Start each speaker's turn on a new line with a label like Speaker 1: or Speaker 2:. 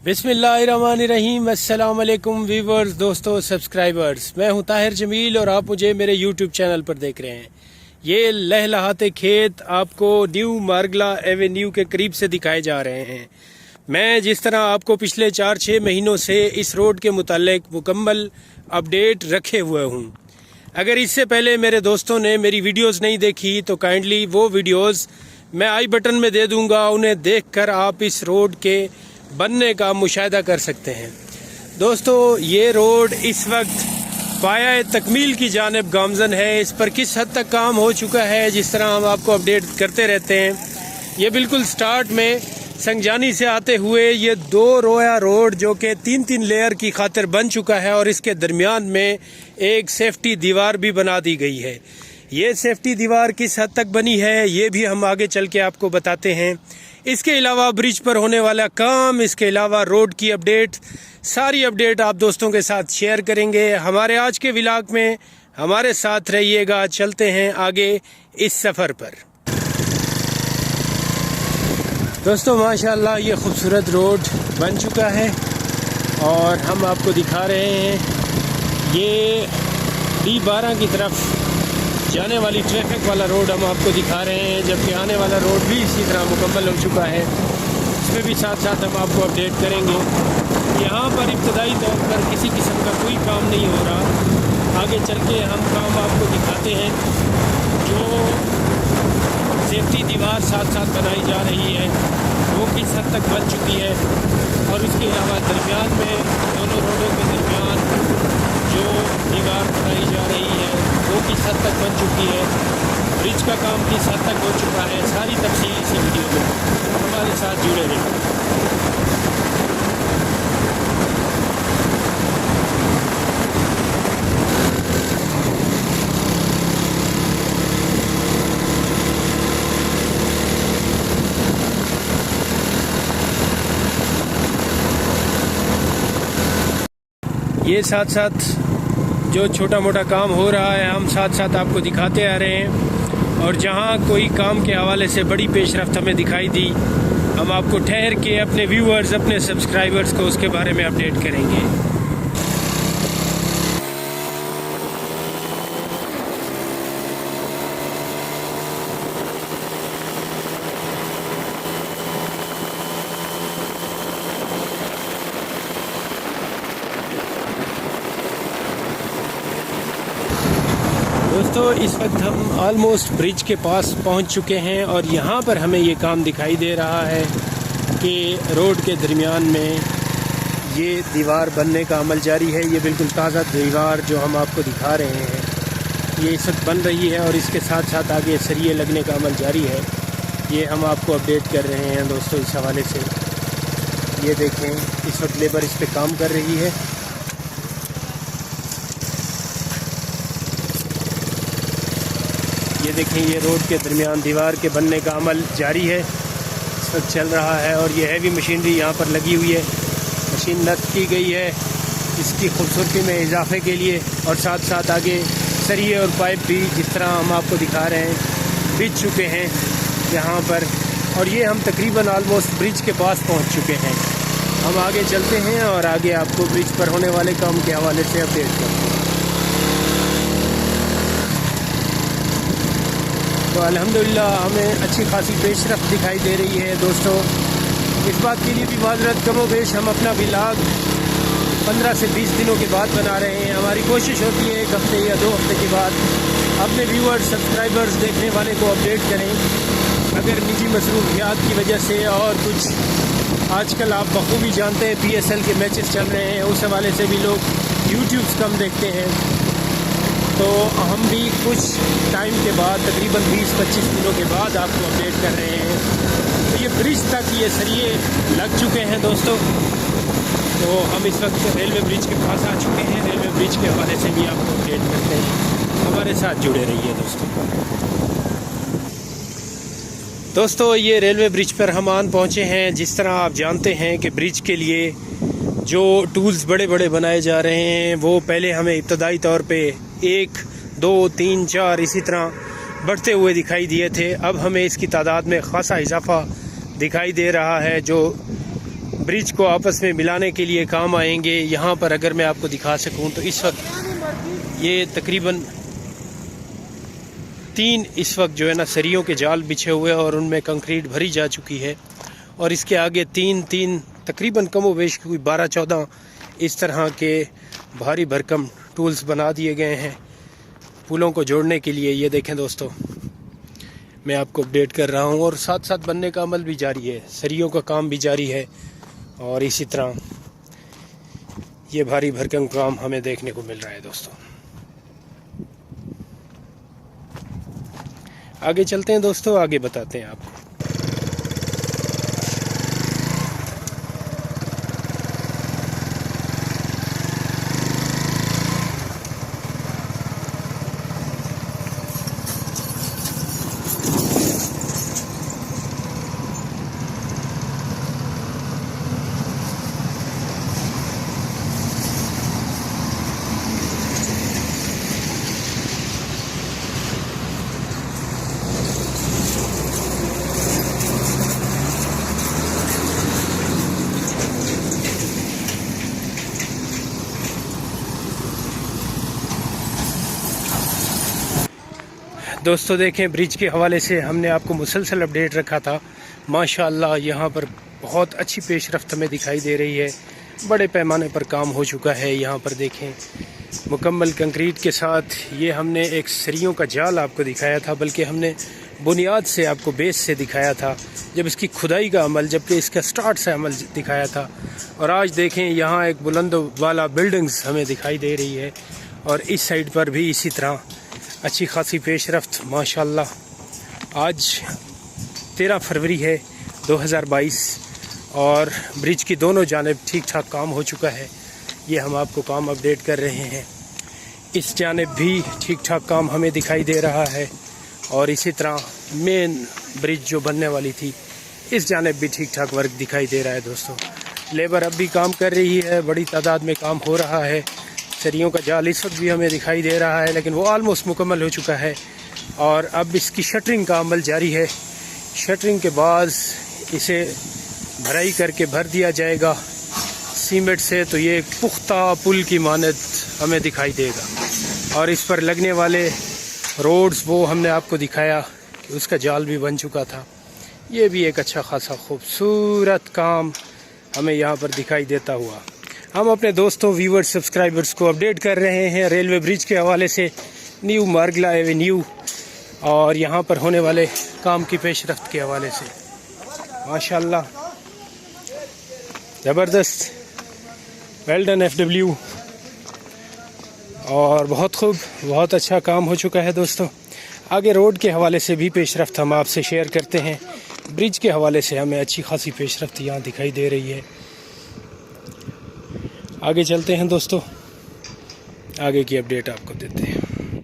Speaker 1: बिस्मिल्लाहिर्रहमानिर्रहीम। अस्सलाम वालेकुम व्यूवर्स, दोस्तों, सब्सक्राइबर्स। मैं हूं ताहिर जमील और आप मुझे मेरे यूट्यूब चैनल पर देख रहे हैं। ये लहलहाते खेत आपको न्यू मार्गला एवेन्यू के करीब से दिखाए जा रहे हैं। मैं जिस तरह आपको पिछले 4-6 महीनों से इस रोड के मुतालिक मुकम्मल अपडेट रखे हुए हूँ। अगर इससे पहले मेरे दोस्तों ने मेरी वीडियोस नहीं देखी तो काइंडली वो वीडियोस मैं आई बटन में दे दूंगा, उन्हें देखकर आप इस रोड के बनने का मुशाहिदा कर सकते हैं। दोस्तों, ये रोड इस वक्त पाया तकमील की जानिब गामजन है। इस पर किस हद तक काम हो चुका है, जिस तरह हम आपको अपडेट करते रहते हैं। ये बिल्कुल स्टार्ट में संगजानी से आते हुए ये 2 रोया रोड जो कि 3-3 लेयर की खातिर बन चुका है और इसके दरमियान में एक सेफ्टी दीवार भी बना दी गई है। ये सेफ्टी दीवार किस हद तक बनी है ये भी हम आगे चल के आपको बताते हैं। इसके अलावा ब्रिज पर होने वाला काम, इसके अलावा रोड की अपडेट, सारी अपडेट आप दोस्तों के साथ शेयर करेंगे। हमारे आज के व्लॉग में हमारे साथ रहिएगा। चलते हैं आगे इस सफ़र पर। दोस्तों, माशाल्लाह ये खूबसूरत रोड बन चुका है और हम आपको दिखा रहे हैं ये D12 की तरफ जाने वाली ट्रैफिक वाला रोड हम आपको दिखा रहे हैं, जबकि आने वाला रोड भी इसी तरह मुकम्मल हो चुका है। इसमें भी साथ साथ हम आपको अपडेट करेंगे। यहाँ पर इब्तदाई तौर पर किसी किस्म का कोई काम नहीं हो रहा। आगे चल के हम काम आपको दिखाते हैं। जो सेफ्टी दीवार साथ साथ बनाई जा रही है वो किस हद तक बन चुकी है और इसके अलावा दरमियान में दोनों रोडों के दरमियान जो दीवार बनाई जा रही है वो किस हद तक बन चुकी है, ब्रिज का काम किस हद तक हो चुका है, सारी तफसील इसी वीडियो में हमारे साथ जुड़े रहें। ये साथ साथ जो छोटा मोटा काम हो रहा है हम साथ साथ आपको दिखाते आ रहे हैं और जहां कोई काम के हवाले से बड़ी पेशरफ्त हमें दिखाई दी, हम आपको ठहर के अपने व्यूअर्स, अपने सब्सक्राइबर्स को उसके बारे में अपडेट करेंगे। दोस्तों, इस वक्त हम ऑलमोस्ट ब्रिज के पास पहुंच चुके हैं और यहाँ पर हमें ये काम दिखाई दे रहा है कि रोड के दरमियान में ये दीवार बनने का अमल जारी है। ये बिल्कुल ताज़ा दीवार जो हम आपको दिखा रहे हैं ये इस वक्त बन रही है और इसके साथ साथ आगे सरिये लगने का अमल जारी है। ये हम आपको अपडेट कर रहे हैं दोस्तों इस हवाले से। ये देखें, इस वक्त लेबर इस पर काम कर रही है। ये देखें, ये रोड के दरमियान दीवार के बनने का अमल जारी है, इस वक्त चल रहा है और ये हैवी मशीनरी यहाँ पर लगी हुई है। मशीन नस्ब की गई है इसकी खूबसूरती में इजाफे के लिए और साथ साथ आगे सरिये और पाइप भी जिस तरह हम आपको दिखा रहे हैं बिछ चुके हैं यहाँ पर। और ये हम तकरीबन ऑलमोस्ट ब्रिज के पास पहुँच चुके हैं। हम आगे चलते हैं और आगे आपको ब्रिज पर होने वाले काम के हवाले से अपडेट करते हैं। तो अल्हम्दुलिल्लाह हमें अच्छी खासी पेशरफ्त दिखाई दे रही है। दोस्तों, इस बात के लिए भी माजरत, कमोबेश हम अपना व्लॉग 15 से 20 दिनों के बाद बना रहे हैं। हमारी कोशिश होती है 1 हफ्ते या 2 हफ्ते के बाद अपने व्यूअर्स, सब्सक्राइबर्स, देखने वाले को अपडेट करें। अगर निजी मसरूफियात की वजह से और कुछ, आजकल आप बखूबी जानते हैं PSL के मैचेस चल रहे हैं, उस हवाले से भी लोग यूट्यूब्स कम देखते हैं। तो हम भी कुछ टाइम के बाद, तकरीबन 20-25 दिनों के बाद आपको अपडेट कर रहे हैं। तो ये ब्रिज तक ये सरिये लग चुके हैं दोस्तों। तो हम इस वक्त रेलवे ब्रिज के पास आ चुके हैं। रेलवे ब्रिज के हवाले से भी आपको अपडेट करते हैं। हमारे साथ जुड़े रहिए दोस्तों, ये रेलवे ब्रिज पर हम आन पहुँचे हैं। जिस तरह आप जानते हैं कि ब्रिज के लिए जो टूल्स बड़े बड़े बनाए जा रहे हैं वो पहले हमें इब्तदाई तौर पे 1, 2, 3, 4 इसी तरह बढ़ते हुए दिखाई दिए थे। अब हमें इसकी तादाद में ख़ासा इजाफा दिखाई दे रहा है, जो ब्रिज को आपस में मिलाने के लिए काम आएंगे। यहाँ पर अगर मैं आपको दिखा सकूँ तो इस वक्त ये तकरीबन 3 इस वक्त जो है ना सरियों के जाल बिछे हुए हैं और उनमें कंक्रीट भरी जा चुकी है। और इसके आगे 3 तकरीबन कमोवेश कोई 12-14 इस तरह के भारी भरकम टूल्स बना दिए गए हैं पुलों को जोड़ने के लिए। ये देखें दोस्तों, मैं आपको अपडेट कर रहा हूँ और साथ साथ बनने का अमल भी जारी है, सरियों का काम भी जारी है और इसी तरह ये भारी भरकम काम हमें देखने को मिल रहा है दोस्तों। आगे चलते हैं दोस्तों, आगे बताते हैं आपको। दोस्तों देखें, ब्रिज के हवाले से हमने आपको मुसलसल अपडेट रखा था। माशाअल्लाह यहाँ पर बहुत अच्छी पेशरफ्त हमें दिखाई दे रही है। बड़े पैमाने पर काम हो चुका है। यहाँ पर देखें, मुकम्मल कंक्रीट के साथ ये हमने एक सरियों का जाल आपको दिखाया था, बल्कि हमने बुनियाद से आपको बेस से दिखाया था जब इसकी खुदाई का अमल, जबकि इसका स्टार्ट से अमल दिखाया था। और आज देखें यहाँ एक बुलंद वाला बिल्डिंग्स हमें दिखाई दे रही है और इस साइड पर भी इसी तरह अच्छी खासी पेशरफ्त माशाल्लाह। आज 13 फरवरी है 2022 और ब्रिज की दोनों जानिब ठीक ठाक काम हो चुका है। ये हम आपको काम अपडेट कर रहे हैं। इस जानिब भी ठीक ठाक काम हमें दिखाई दे रहा है और इसी तरह मेन ब्रिज जो बनने वाली थी इस जानिब भी ठीक ठाक वर्क दिखाई दे रहा है दोस्तों। लेबर अब भी काम कर रही है, बड़ी तादाद में काम हो रहा है। सरियों का जाल इस वक्त भी हमें दिखाई दे रहा है, लेकिन वो आलमोस्ट मुकम्मल हो चुका है और अब इसकी शटरिंग का अमल जारी है। शटरिंग के बाद इसे भराई करके भर दिया जाएगा सीमेंट से, तो ये एक पुख्ता पुल की मानद हमें दिखाई देगा। और इस पर लगने वाले रोड्स वो हमने आपको दिखाया कि उसका जाल भी बन चुका था। ये भी एक अच्छा खासा खूबसूरत काम हमें यहाँ पर दिखाई देता हुआ। हम अपने दोस्तों, व्यूवर्स, सब्सक्राइबर्स को अपडेट कर रहे हैं रेलवे ब्रिज के हवाले से, न्यू मार्गला एवेन्यू और यहाँ पर होने वाले काम की पेशरफ्त के हवाले से। माशाल्लाह ज़बरदस्त, वेल डन FW। और बहुत खूब, बहुत अच्छा काम हो चुका है दोस्तों। आगे रोड के हवाले से भी पेशरफ्त हम आपसे शेयर करते हैं। ब्रिज के हवाले से हमें अच्छी खासी पेशरफ्त यहाँ दिखाई दे रही है। आगे चलते हैं दोस्तों, आगे की अपडेट आपको देते हैं।